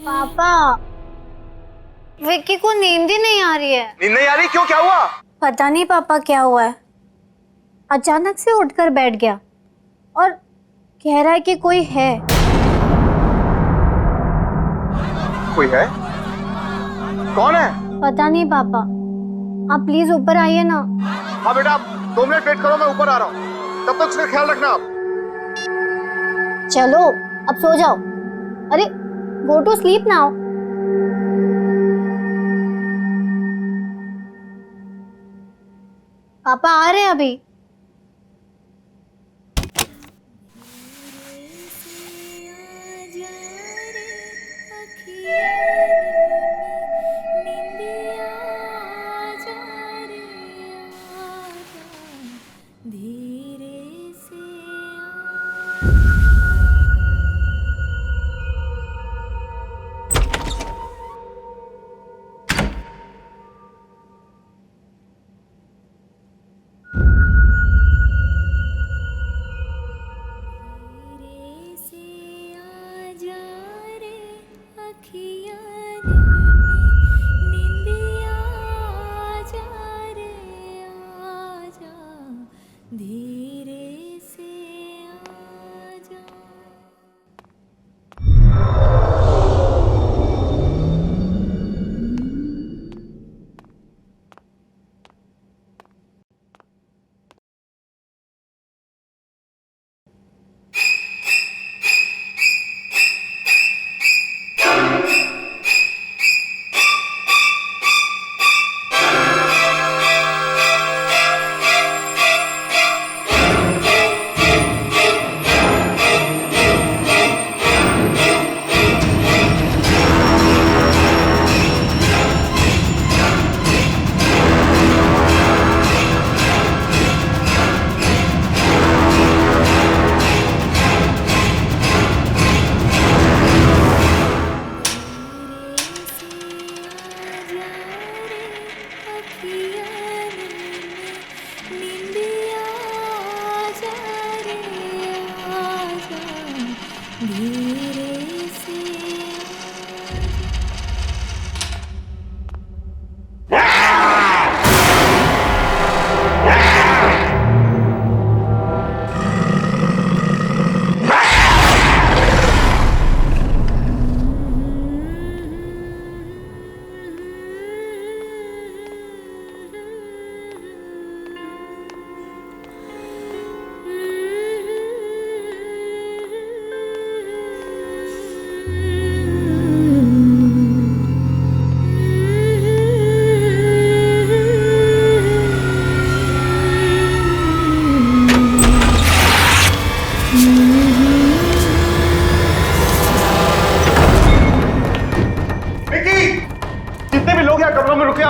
पापा, विक्की को नींद ही नहीं आ रही है। नींद नहीं आ रही? क्यों, क्या हुआ? पता नहीं पापा क्या हुआ है, अचानक से उठकर बैठ गया और कह रहा है कि कोई है। कोई है? कौन है? पता नहीं पापा, आप प्लीज ऊपर आइए ना। हाँ बेटा, आप 2 मिनट वेट करो, मैं ऊपर आ रहा हूँ। तब तक उसका ख्याल रखना आप। चलो अब सो जाओ। अरे गो टू स्लीप नाउ। पापा आ रहे हैं अभी।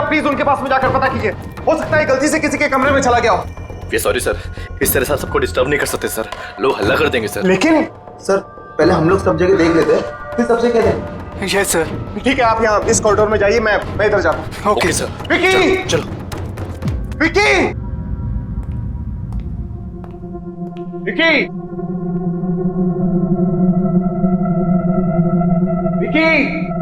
प्लीज उनके पास में जाकर पता कीजिए। हो सकता है गलती से किसी के कमरे में चला गया हो। ये सॉरी सर, इस तरह से आप सबको डिस्टर्ब नहीं कर सकते सर, लोग हल्ला कर देंगे सर। लेकिन सर पहले हम लोग सब जगह देख लेते हैं, फिर सबसे कह दें। Yes sir. ठीक है, आप यहाँ इस कॉरिडोर में जाइए, मैं इधर जाता हूँ। Okay sir. विक्की, चलो विक्की, विक्की, विक्की।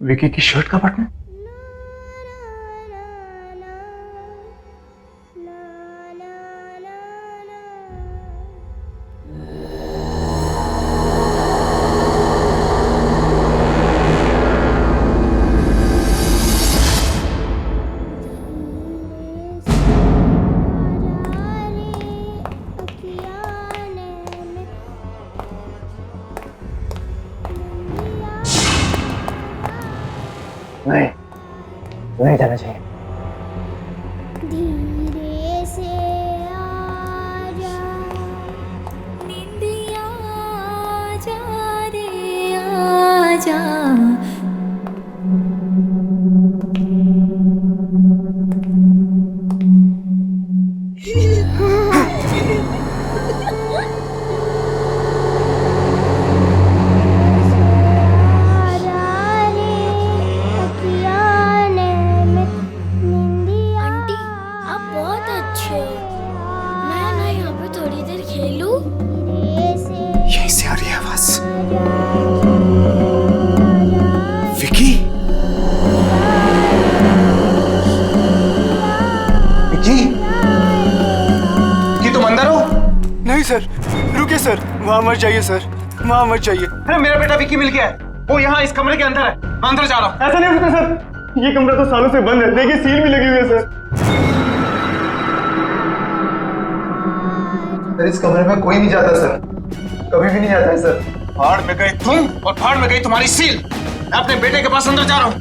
विकी की शर्ट का बटन। नहीं जाना चाहिए। धीरे से आजा, निंदिया आजा रे आजा। नीलू यहीं से आ रही है आवाज। विकी, विकी, विकी, तुम अंदर हो? नहीं सर, रुकिए सर, वहाँ मत जाइए सर, वहाँ मत जाइए। अरे मेरा बेटा विकी मिल गया है, वो यहाँ इस कमरे के अंदर है, मैं अंदर जा रहा हूँ। ऐसा नहीं हो सकता सर, ये कमरा तो सालों से बंद है, देखिए सील भी लगी हुई है सर। सर इस कमरे में कोई नहीं जाता सर, कभी भी नहीं आता है सर। फाड़ में गए तुम और फाड़ में गई तुम्हारी सील। मैं अपने बेटे के पास अंदर जा रहा हूँ।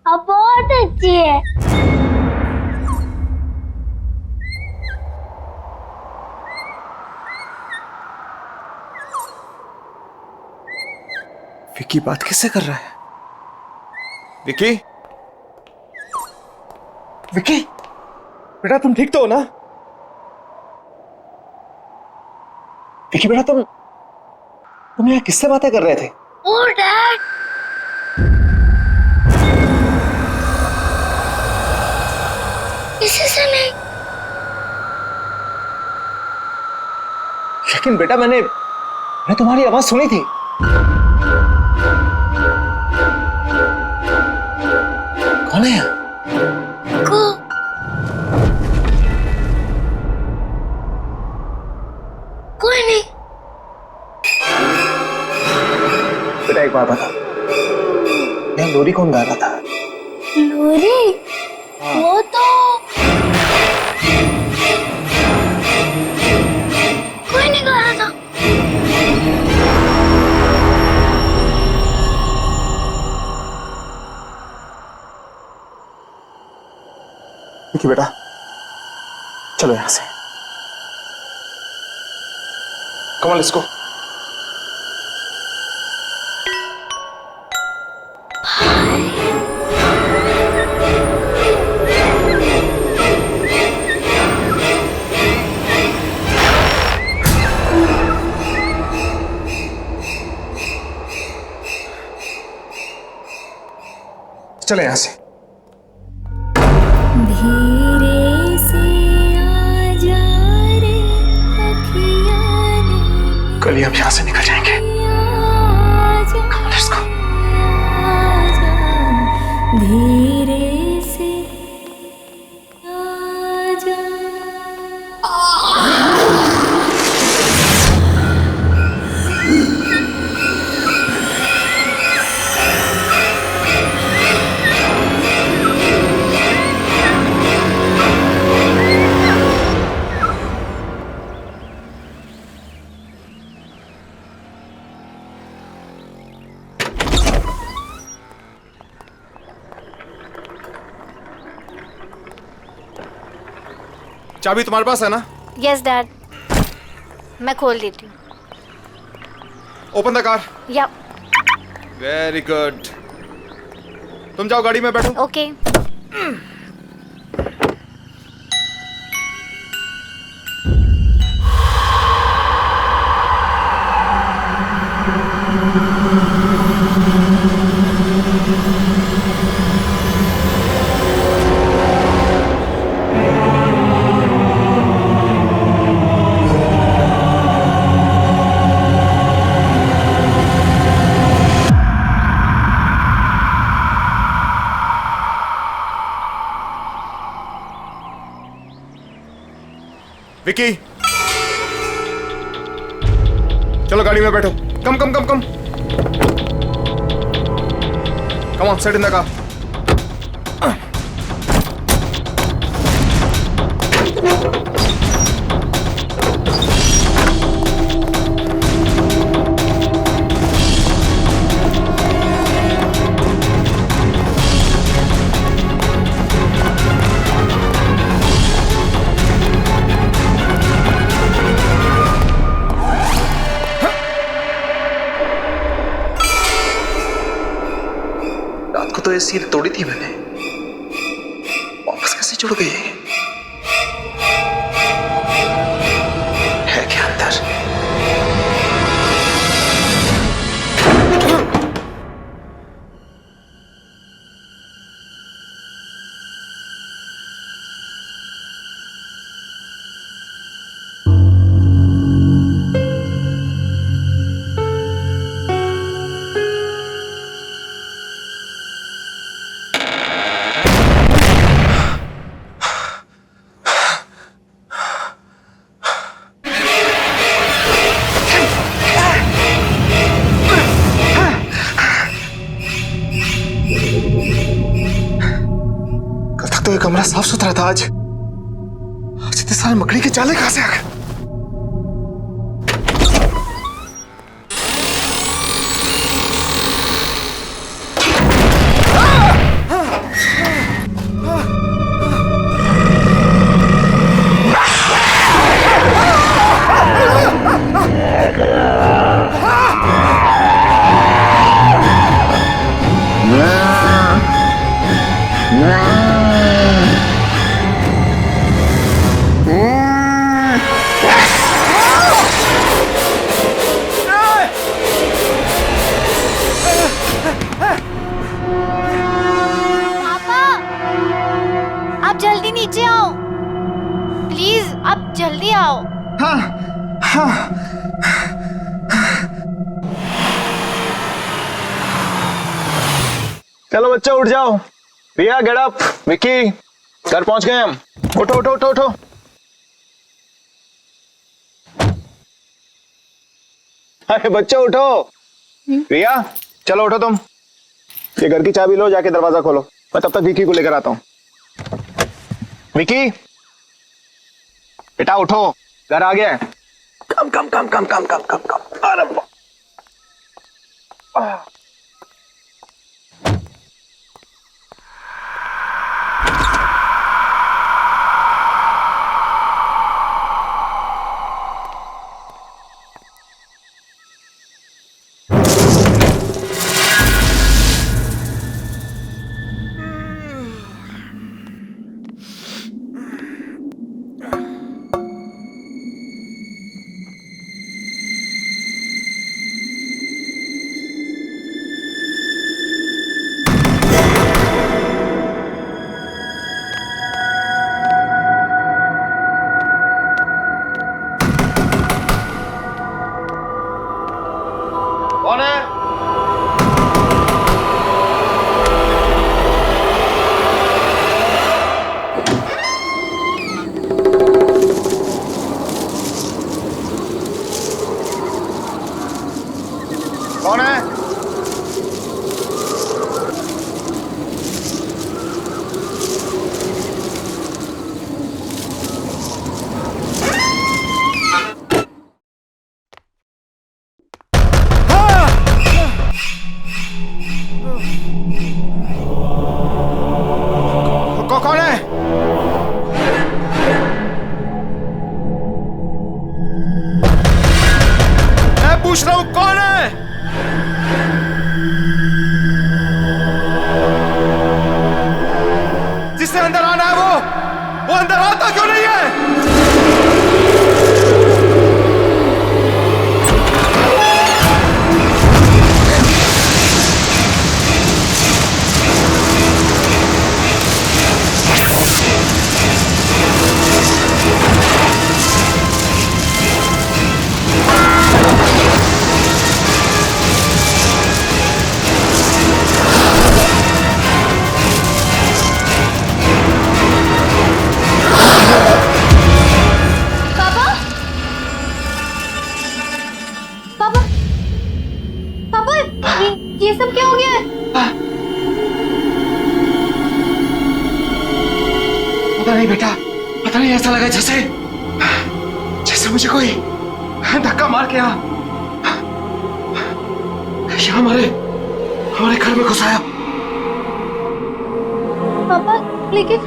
अब बहुत अच्छी है। विकी बात किससे कर रहा है? विकी, विकी, बेटा तुम ठीक तो हो ना? विकी बेटा तुम यहाँ किससे बातें कर रहे थे? ओ डैड, किसी से नहीं। लेकिन बेटा मैंने तुम्हारी आवाज सुनी थी। कौन है? को कोई नहीं। बेटा एक बात बता, यहाँ लोरी कौन गा रहा था? लोरी, वो तो कोई नहीं गा रहा था। विकी बेटा चलो यहाँ से, कम ऑन लेट्स गो। चले यहाँ से। धीरे से आजा रे अखियाँ ने, कल ही हम यहाँ से निकल जाएंगे। आजा, Come on, let's go. आजा, धीरे से आजा। चाबी तुम्हारे पास है ना? यस डैड, मैं खोल देती हूँ। Open the car. या वेरी गुड। तुम जाओ गाड़ी में बैठो। ओके। विकी चलो गाड़ी में बैठो। Come come come come come on, sit in the car. रात को तो ये सील तोड़ी थी मैंने, वापस कैसे जुड़ गई? है क्या अंदर? तो ये कमरा साफ सुथरा था। आज इतने सारे मकड़ी के जाले कहां से आ गए? आप जल्दी नीचे आओ प्लीज, आप जल्दी आओ। चलो बच्चे उठ जाओ। रिया गेट अप। विक्की घर पहुंच गए हम। उठो उठो उठो उठो। अरे बच्चे उठो। रिया चलो उठो तुम। ये घर की चाबी लो, जाके दरवाजा खोलो। मैं तब तक विक्की को लेकर आता हूं। विक्की बेटा उठो, घर आ गया है। कम come come come come come come कम। अरे कौन है? कौन है? कौन है? मैं पूछ रहा हूं कौन है? जिससे अंदर आना है वो अंदर आता क्यों नहीं है? ये सब क्या हो गया है? पता नहीं बेटा, पता नहीं, ऐसा लगा जैसे जैसे मुझे कोई धक्का मार के यहाँ हमारे घर में घुसाया। पापा लेकिन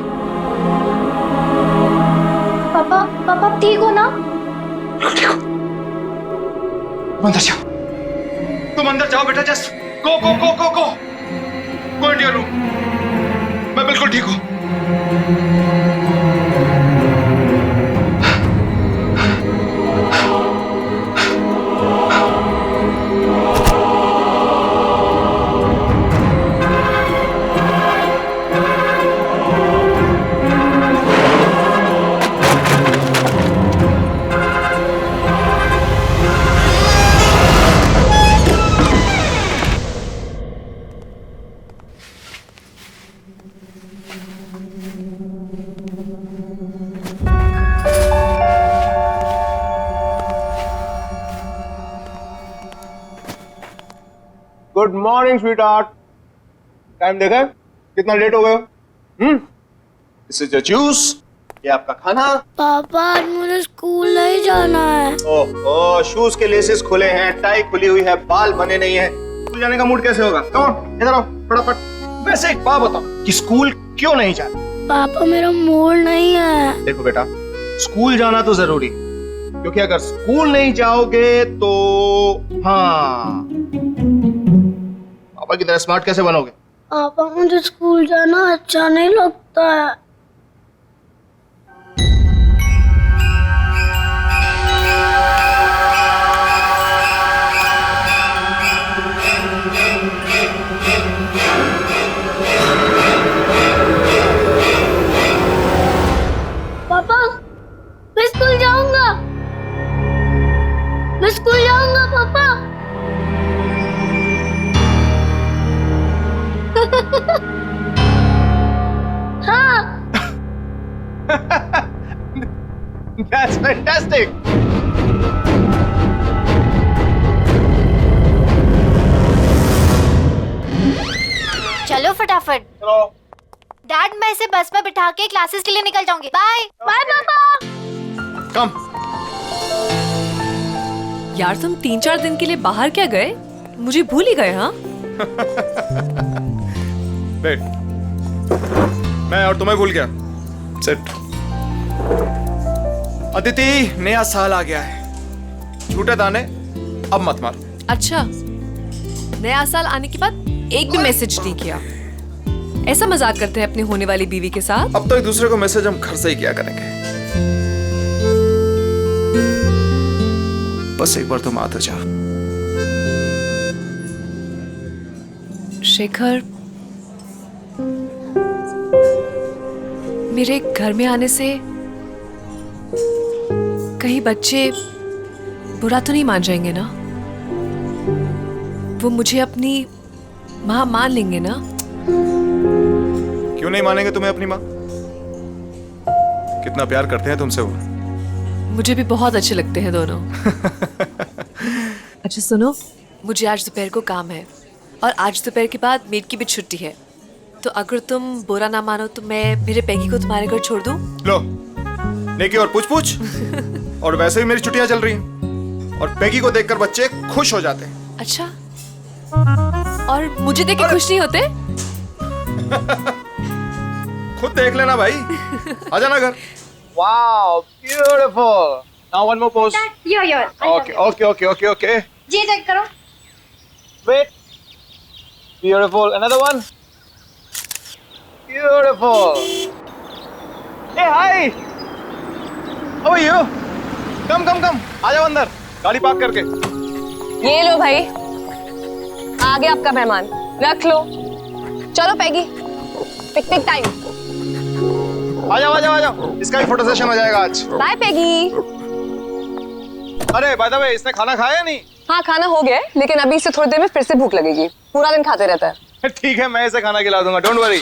पापा ठीक हो ना? ठीक हो। तुम अंदर जाओ, तुम अंदर जाओ बेटा। Just go go go go go go in your room. मैं बिल्कुल ठीक हूं। Good morning sweetheart. टाइम देखा कितना लेट हो गए? दिस इज योर जूस, ये आपका खाना। पापा आज मुझे स्कूल नहीं जाना है। ओह, शूज के लेसेस खुले हैं, टाई खुली हुई है, बाल बने नहीं है, स्कूल जाने का मूड कैसे होगा? कम ऑन, इधर आओ फटाफट। वैसे एक बात बताओ कि स्कूल क्यों नहीं जाना? पापा मेरा मूड नहीं है। देखो बेटा, स्कूल जाना तो जरूरी, क्योंकि अगर स्कूल नहीं जाओगे तो हाँ, पापा की तरह स्मार्ट कैसे बनोगे? पापा मुझे स्कूल जाना अच्छा नहीं लगता है। पापा मैं स्कूल जाऊंगा, मैं स्कूल जाऊंगा पापा। हाँ That's fantastic. चलो फटाफट। चलो। डैड मैं इसे बस में बिठा के क्लासेस के लिए निकल जाऊंगी। बाय बाय पापा। कम। यार तुम 3-4 दिन के लिए बाहर क्या गए? मुझे भूल ही गए। हाँ बैठ। मैं और तुम्हें भूल गया। सेट। अदिति, नया साल आ गया है, झूठे दाने अब मत मार। अच्छा, नया साल आने के बाद एक भी मैसेज नहीं किया। ऐसा मजाक करते हैं अपनी होने वाली बीवी के साथ? अब तो एक दूसरे को मैसेज हम घर से ही किया करेंगे। बस एक बार तुम आ तो जाओ। शेखर, मेरे घर में आने से कहीं बच्चे बुरा तो नहीं मान जाएंगे ना? वो मुझे अपनी माँ मान लेंगे ना? क्यों नहीं मानेंगे तुम्हें अपनी माँ? कितना प्यार करते हैं तुमसे वो। मुझे भी बहुत अच्छे लगते हैं दोनों। अच्छा सुनो, मुझे आज दोपहर को काम है और आज दोपहर के बाद मेड की भी छुट्टी है, तो अगर तुम बुरा ना मानो तो मैं मेरे पैगी को तुम्हारे घर छोड़ दूं? लो, नेकी और पूछ और वैसे भी मेरी छुट्टियां चल रही हैं और पैगी को देखकर बच्चे खुश हो जाते हैं। अच्छा, और मुझे देख के खुश नहीं होते? खुद देख लेना भाई। आ जाना घर। Wow, beautiful. Now one more pose. Your Okay. जी चेक करो। Wait. Beautiful. Another one. Beautiful. Hey, hi. How are you? Come. आ जाओ अंदर, गाड़ी पार्क करके। ये लो भाई, आ गया आपका मेहमान, रख लो। चलो पैगी, पिकनिक टाइम। आ जाओ, इसका भी फोटो सेशन हो जाएगा आज। बाय पैगी। अरे बाय द वे, इसने खाना खाया या नहीं? हाँ खाना हो गया है, लेकिन अभी से थोड़ी देर में फिर से भूख लगेगी। पूरा दिन खाते रहता है। ठीक है, मैं इसे खाना खिला दूंगा, डोंट वरी।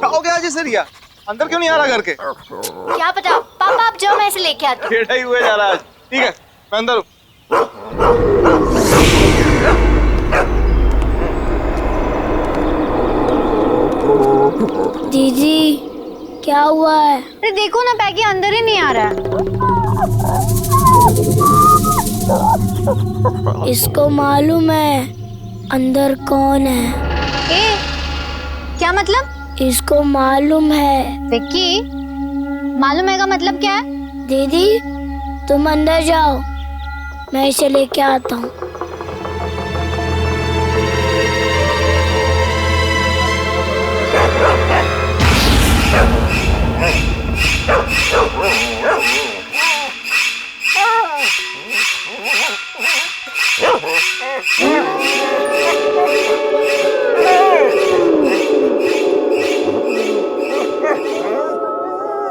खाओगे आज इसे रिया? अंदर क्यों नहीं आ रहा घर के? क्या पता, पापा आप जाओ, मैं इसे लेके आती हूँ। टेढ़ा ही हुए जा रहा है आज। ठीक है, मैं अंदर हूँ। दीदी क्या हुआ है? अरे देखो ना, पैगी अंदर ही नहीं आ रहा है। इसको मालूम है अंदर कौन है? ए, क्या मतलब? इसको मालूम है। विक्की, मालूम है का मतलब क्या है? दीदी तुम अंदर जाओ, मैं इसे लेके आता हूँ।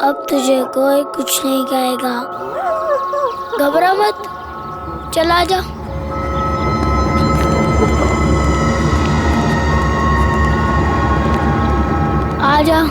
अब तो तुझे कोई कुछ नहीं कहेगा। घबरा मत, चला जा। आजा।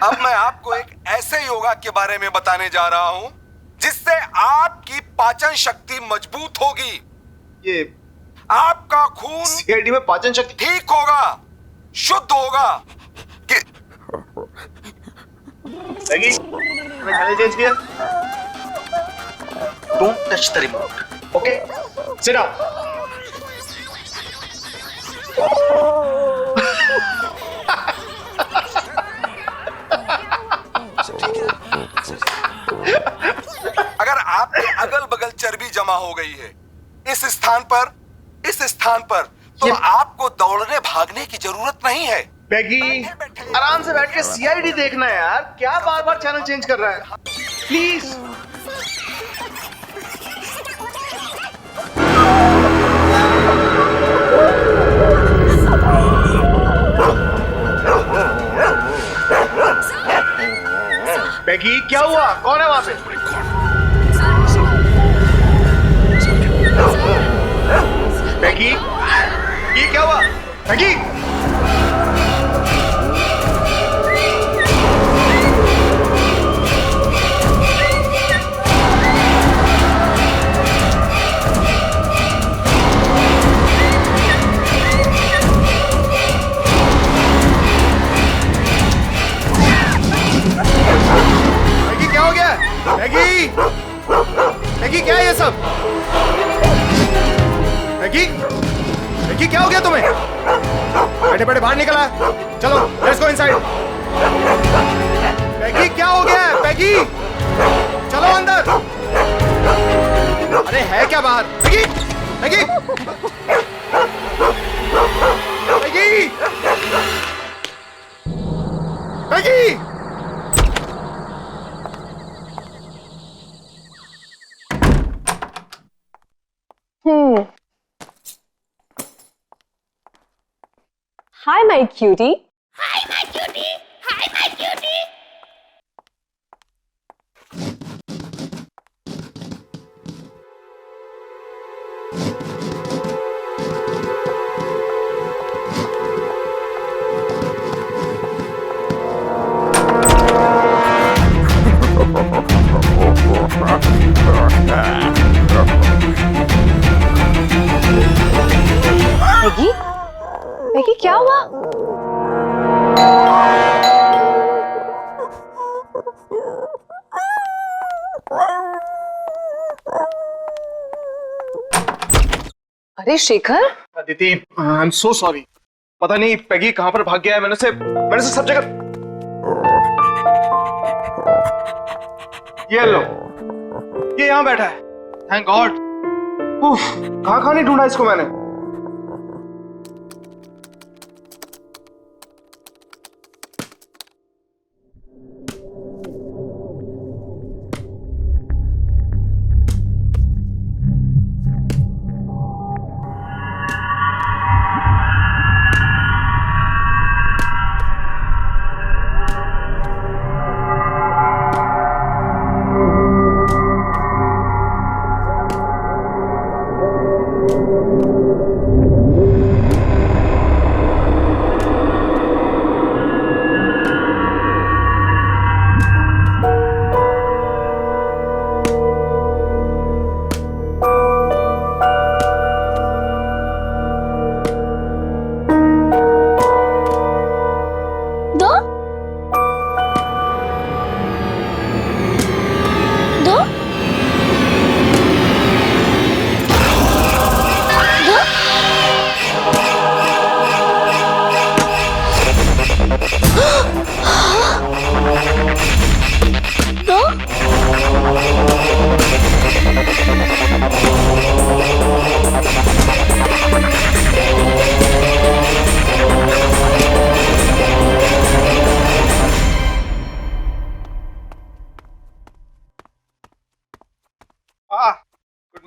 अब मैं आपको एक ऐसे योगा के बारे में बताने जा रहा हूं जिससे आपकी पाचन शक्ति मजबूत होगी। ये आपका खून सीआईडी में पाचन शक्ति ठीक होगा, शुद्ध होगा। कि लगी मैं चैनल चेंज किया। Don't touch the remote, okay? Sit down. अगर आपके अगल बगल चर्बी जमा हो गई है इस स्थान पर तो आपको दौड़ने भागने की जरूरत नहीं है। पैगी, आराम से बैठ के सीआईडी देखना है यार, क्या बार बार चैनल चेंज कर रहा है? प्लीज। पैगी, क्या हुआ? कौन है वहां पे? पैगी, ये क्या हुआ? पैगी, मैगी, मैगी क्या है ये सब? मैगी, मैगी क्या हो गया तुम्हें? बैठे बैठे बाहर निकला, चलो लेट्स गो इनसाइड। मैगी क्या हो गया है? मैगी चलो अंदर। अरे है क्या बाहर? Maggi, Maggi, Maggi, Maggi. Hi, my cutie. Maggi, Maggi क्या हुआ? अरे Shekhar, Aditi, I am so sorry. पता नहीं पैगी कहां पर भाग गया है। मैंने उसे सब जगह। ये लो, ये यहां बैठा है। Thank God. कहां नहीं ढूंढा इसको मैंने।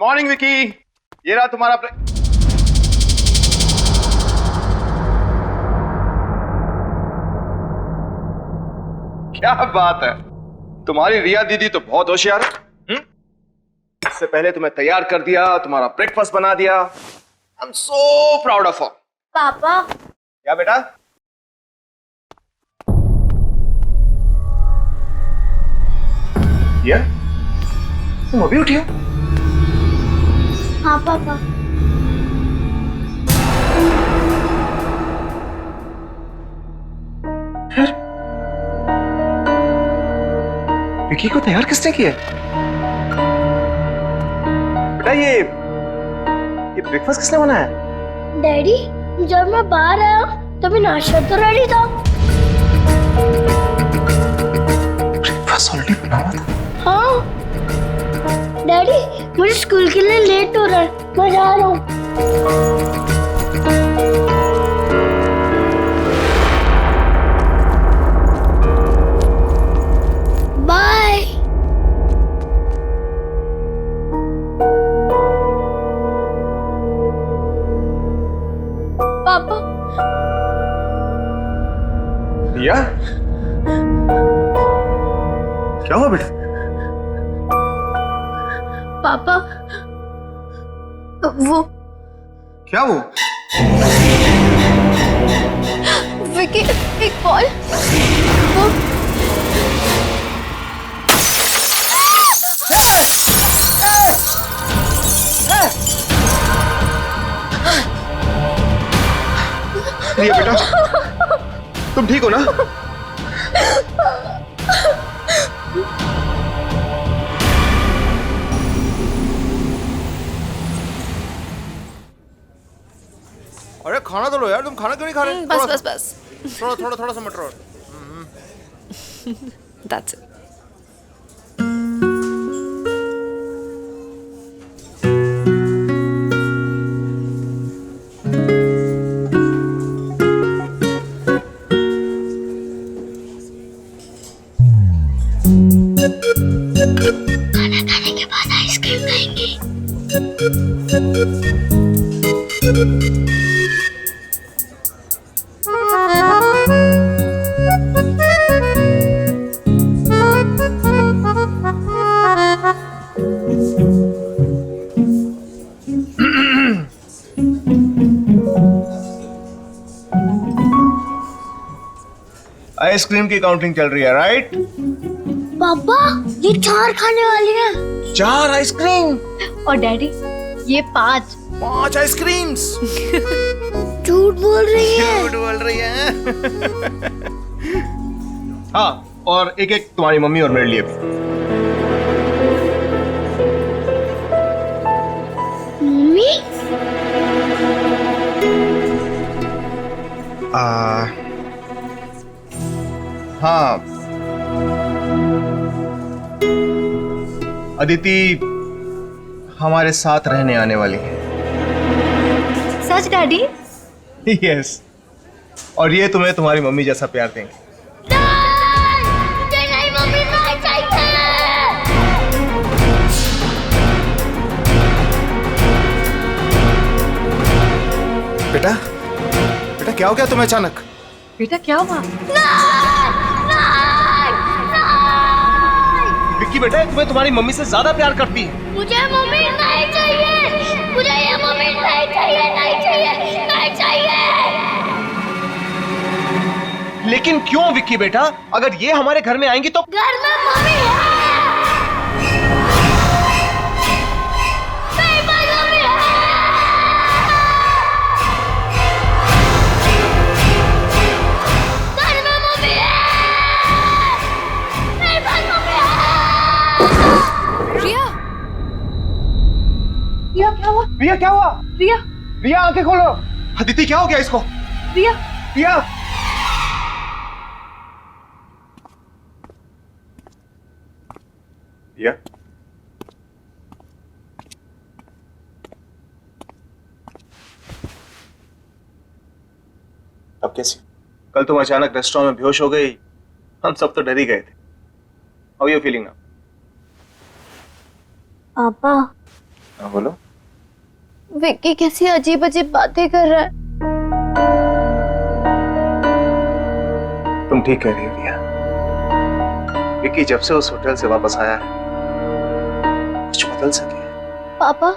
मॉर्निंग विकी, ये रहा तुम्हारा क्या बात है, तुम्हारी रिया दीदी तो बहुत होशियार है। इससे पहले तुम्हें तैयार कर दिया, तुम्हारा ब्रेकफास्ट बना दिया। I am so proud of her. पापा, क्या बेटा? ये तुम अभी उठी हो? हाँ पापा। विकी को तैयार किसने किया? बेटा ये ब्रेकफास्ट किसने बनाया? डैडी, जब मैं बाहर आया तभी नाश्ता तो रेडी था। ब्रेकफास्ट ऑलरेडी बना हुआ था। हाँ डैडी, मुझे स्कूल के लिए लेट हो रहा है, मैं जा रहा हूँ। बाय। पापा। रिया, क्या हुआ बेटा? पापा, वो क्या वो? विकी, एक कॉल। वो रिया बेटा, तुम ठीक हो ना? अरे खाना तो लो यार, तुम खाना क्यों नहीं खा रहे? बस बस बस, थोड़ा सा मटर और। That's it. खाना खाने के बाद आइसक्रीम खाएंगे। आइसक्रीम की काउंटिंग चल रही है, राइट? पापा, ये 4 खाने वाले हैं। 4 आइसक्रीम और डैडी, ये 5। 5 आइसक्रीम्स। झूठ बोल रही है। झूठ बोल रही है। हाँ, और एक एक तुम्हारी मम्मी और मेरे लिए भी। मम्मी? हाँ, अदिति हमारे साथ रहने आने वाली है। सच डैडी? यस, और ये तुम्हें तुम्हारी मम्मी जैसा प्यार देंगे। मुझे नहीं मम्मी, नहीं चाहिए। बेटा, बेटा क्या हो गया तुम्हें अचानक? बेटा क्या हुआ? विक्की बेटा, तुम्हें तुम्हारी मम्मी से ज्यादा प्यार करती है। मुझे मम्मी नहीं चाहिए। मुझे ये मम्मी नहीं चाहिए, नहीं चाहिए, नहीं चाहिए। लेकिन क्यों विक्की बेटा? अगर ये हमारे घर में आएंगी तो घर में मम्मी है। मेरे पास मम्मी है। घर में मम्मी है। मेरे पास मम्मी है। रिया, रिया क्या हुआ? रिया क्या हुआ? रिया, रिया आंखें खोलो। अदिति क्या हो गया इसको? रिया, रिया, रिया, अब कैसी? कल तुम अचानक रेस्टोरेंट में बेहोश हो गई, हम सब तो डर ही गए थे। How are you feeling now? पापा, हाँ बोलो। विक्की कैसी अजीब अजीब बातें कर रहा है। तुम ठीक कह रही हो रिया। विक्की जब से उस होटल से वापस आया है कुछ बदल सके। पापा,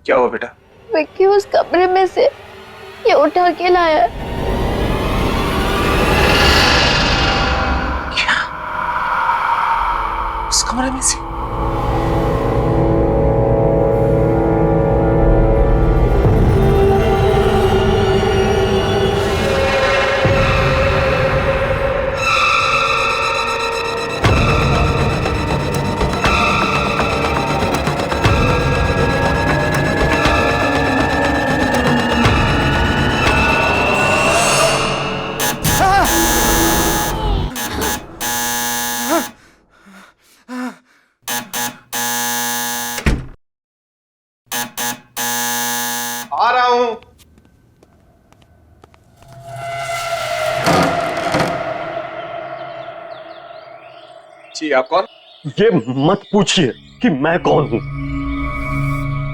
क्या हुआ बेटा? विक्की उस कमरे में से ये उठा के लाया है। क्या? उस कमरे में से? आ रहा हूं। जी आप कौन? ये मत पूछिए कि मैं कौन हूं।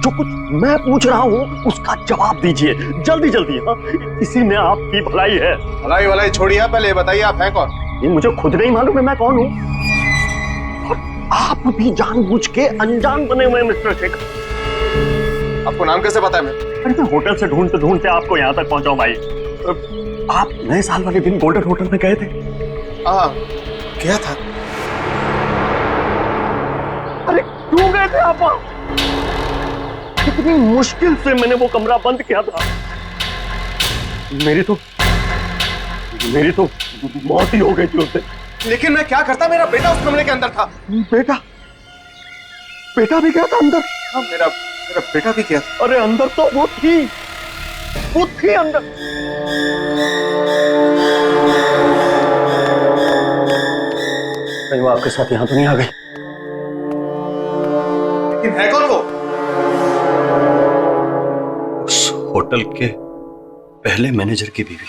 जो कुछ मैं पूछ रहा हूं उसका जवाब दीजिए जल्दी जल्दी। हाँ, इसी में आपकी भलाई है। भलाई भलाई छोड़िए, पहले बताइए आप हैं कौन? ये मुझे खुद नहीं मालूम है मैं कौन हूं। और आप भी जानबूझ के अनजान बने हुए हैं मिस्टर शेखर। आपको नाम कैसे पता है? अरे मैं होटल से ढूंढते ढूंढते आपको यहाँ तक पहुंचा भाई। आप नए साल वाले दिन गोल्डन होटल में गए थे? हाँ गया था। अरे क्यों गए थे आप वहां? कितनी मुश्किल से मैंने वो कमरा बंद किया था। मेरी तो मौत ही हो गई थी उससे। लेकिन मैं क्या करता, मेरा बेटा उस कमरे के अंदर था। बेटा भी गया था अंदर? हाँ, मेरा बेटा भी गया था। अरे अंदर तो वो थी अंदर। कहीं वो आपके साथ यहां तो नहीं आ गई? लेकिन है कौन वो? उस होटल के पहले मैनेजर की बीवी।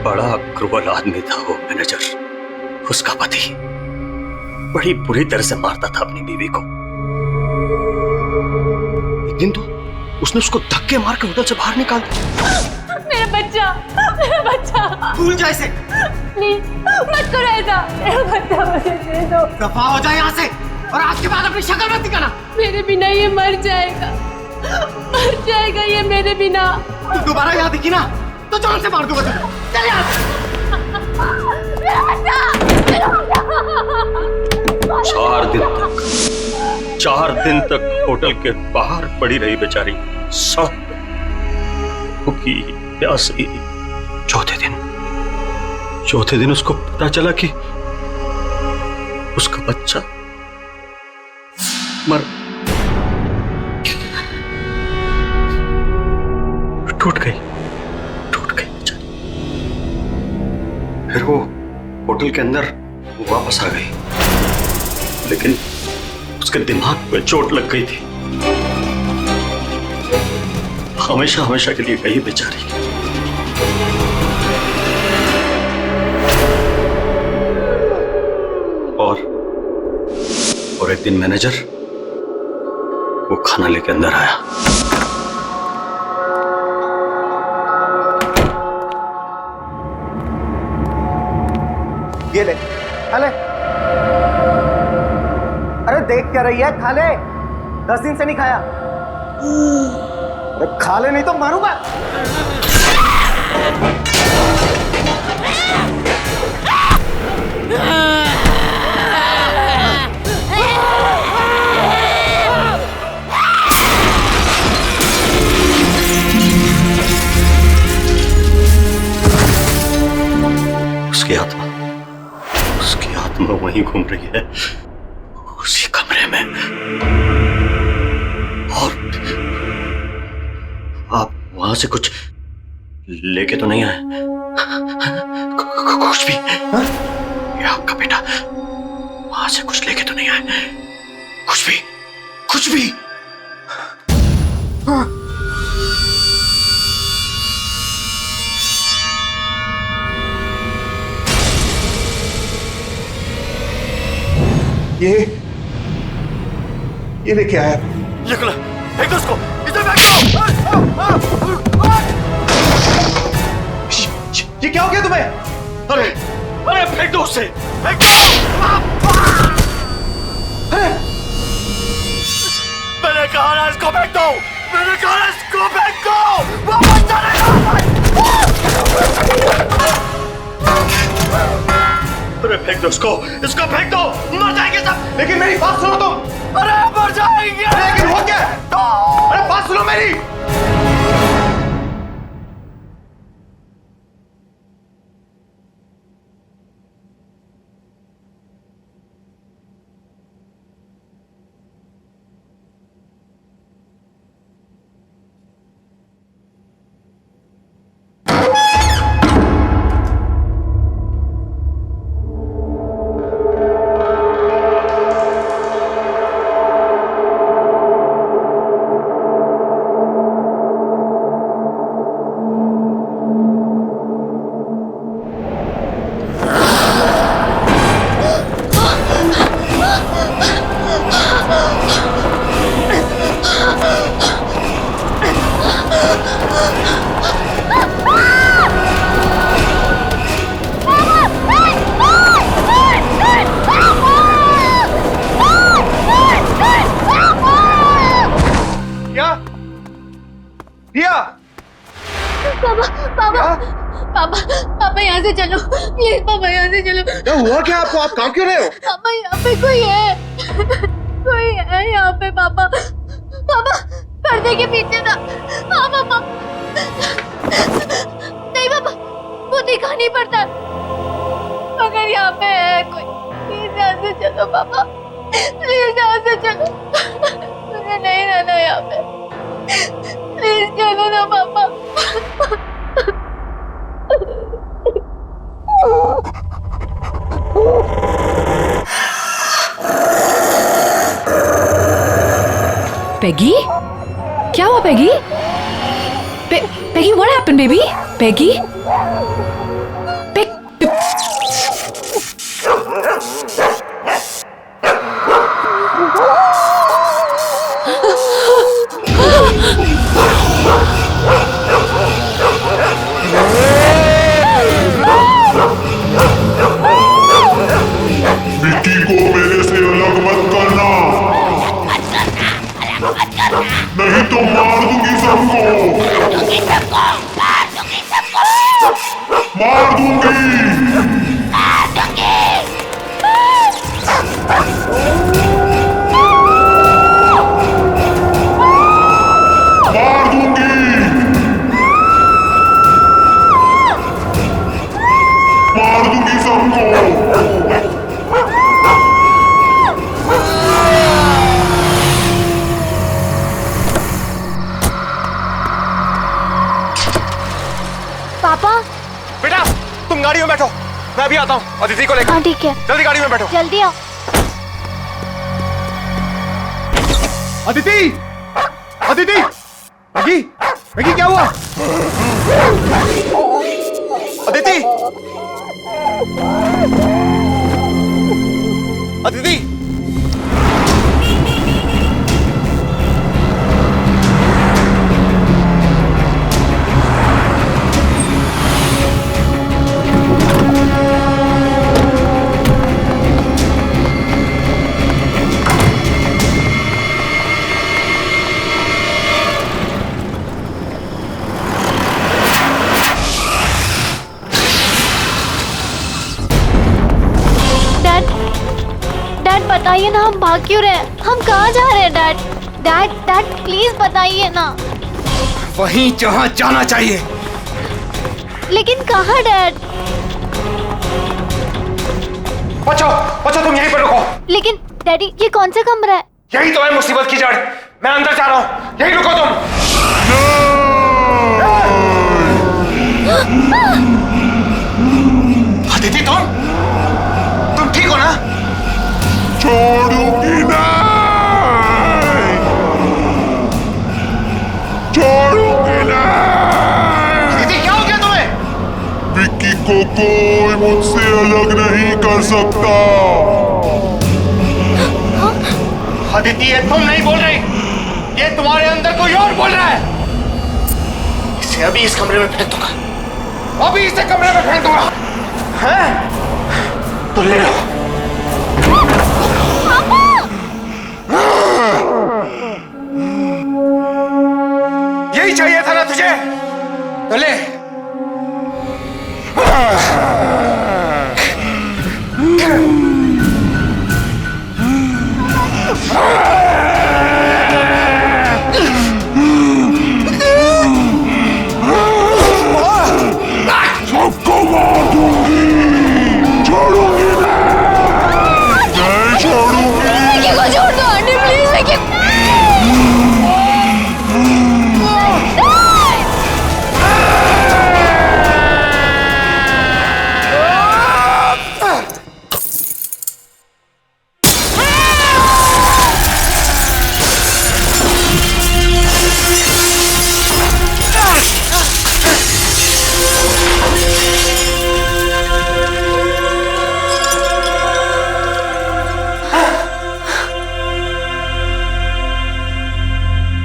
बड़ा क्रूर आदमी था वो मैनेजर। उसका पति बड़ी बुरी तरह से मारता था अपनी बीवी को। एक दिन तो उसने उसको धक्के मार के होटल से बाहर निकाल दिया। मेरा बच्चा भूल जा इसे। प्लीज मत करो ऐसा। मेरा बच्चा मुझे दे दो। दफा हो जाए यहाँ से और आज के बाद अपनी शक्ल मत दिखाना। मेरे बिना ये मर जाएगा ये मेरे बिना। तू दोबारा यहाँ दिखी ना तो जान से मार दूंगा तुझे। चल यहाँ से। 4 दिन तक होटल के बाहर पड़ी रही बेचारी, सड़क पे भूखी प्यासी। चौथे दिन उसको पता चला कि उसका बच्चा मर टूट गई बेचारी। फिर वो होटल के अंदर वापस आ गई, लेकिन उसके दिमाग पे चोट लग गई थी। हमेशा के लिए गई बेचारी। और एक दिन मैनेजर वो खाना लेके अंदर आया। ये ले, खा ले। अरे देख क्या रही है, खा ले। 10 दिन से नहीं खाया। अरे खा ले नहीं तो मारूंगा। उसकी आत्मा वहीं घूम रही है, उसी कमरे में। और आप वहां से कुछ लेके तो नहीं आए? कुछ भी? ये आपका बेटा वहां से कुछ लेके तो नहीं आए? कुछ भी? ये लेके आया। ये खुला, फेंक दो उसको, इसे फेंक दो। ये क्या हो गया तुम्हें? अरे अरे फेंक दो उसे, फेंक दो। मैंने कहा ना इसको फेंक दो, मैंने कहा ना इसको फेंक दो। वापस चले जाओ। अरे फेंक दो उसको, इसको फेंक दो, मर जाएंगे सब। लेकिन मेरी बात सुनो तुम। अरे मर जाएंगे। लेकिन हो क्या? अरे बात सुनो मेरी। पापा यहाँ से चलो प्लीज, पापा यहाँ से चलो। क्या हुआ क्या आपको? आप काम क्यों रहे हो? पापा यहाँ पे कोई है, कोई है यहाँ पे। पापा पापा पर्दे के पीछे था। हाँ पापा। नहीं पापा, वो दिखा नहीं पड़ता, मगर यहाँ पे है कोई। प्लीज यहाँ से चलो पापा, प्लीज यहाँ से चलो, मुझे नहीं रहना यहाँ पे। प्लीज चलो ना पापा। पेगी, क्या हुआ Peggy? Peggy, what happened baby? Peggy, Vicky को मेरे से अलग मत करना, नहीं तो मार दूंगी सबको, मार दूंगी। बेटा तुम गाड़ी में बैठो, मैं अभी आता हूँ अदिति को लेकर। हाँ ठीक है, जल्दी गाड़ी में बैठो। जल्दी आओ। अदिति, अदिति, मैगी, मैगी क्या हुआ? अदिति, अदिति, बताइए ना, हम भाग क्यों रहे हैं? हम कहाँ जा रहे हैं डैड? डैड डैड प्लीज बताइए ना। वहीं जहाँ जाना चाहिए। लेकिन कहाँ डैड? बच्चों बच्चों तुम यहीं पर रुको। लेकिन डैडी ये कौन सा कमरा है? यही तो है मुसीबत की जड़, मैं अंदर जा रहा हूँ, यहीं रुको तुम। अदिति तुम ठीक हो ना? छोड़ूंगी नहीं, छोड़ूंगी नहीं। अदिति क्या हो गया तुम्हें? विक्की को कोई मुझसे अलग नहीं कर सकता। अदिति, ये तुम नहीं बोल रही, ये तुम्हारे अंदर कोई और बोल रहा है। इसे अभी इस कमरे में फेंक दूंगा, अभी इसे कमरे में फेंक दूंगा। हैं? तो ले लो। यही चाहिए था ना तुझे? तो ले। सबको मार दूंगी, छोड़ूंगी नहीं छोड़ूंगी। विकी को छोड़ दो आंटी, प्लीज विकी।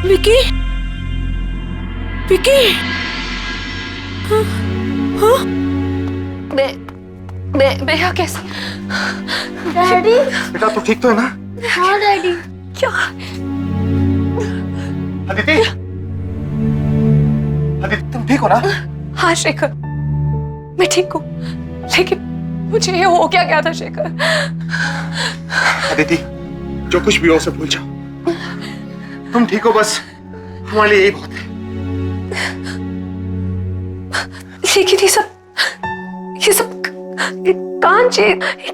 विकी, विकी, मैं यहाँ कैसे? डैडी। बेटा तू ठीक तो है ना? हाँ डैडी। क्या? अदिति, अदिति तुम ठीक हो ना? हाँ शेखर, मैं ठीक हूँ, लेकिन मुझे ये हो क्या गया था शेखर? अदिति, जो कुछ भी हो उसे भूल जाओ, तुम ठीक हो बस, हमारे लिए यही बहुत है। लेकिन ये सब कांची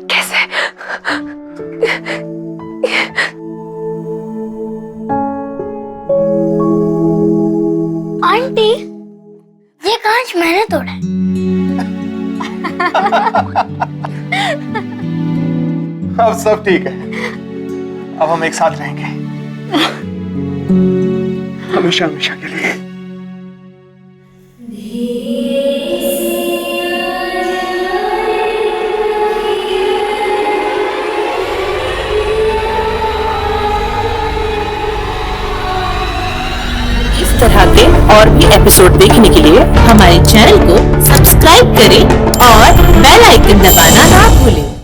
कैसे? आंटी, ये कांच मैंने तोड़ा है। अब सब ठीक है, अब हम एक साथ रहेंगे हमेशा हमेशा के लिए। इस तरह के और भी एपिसोड देखने के लिए हमारे चैनल को सब्सक्राइब करें और बेल आइकन दबाना ना भूलें।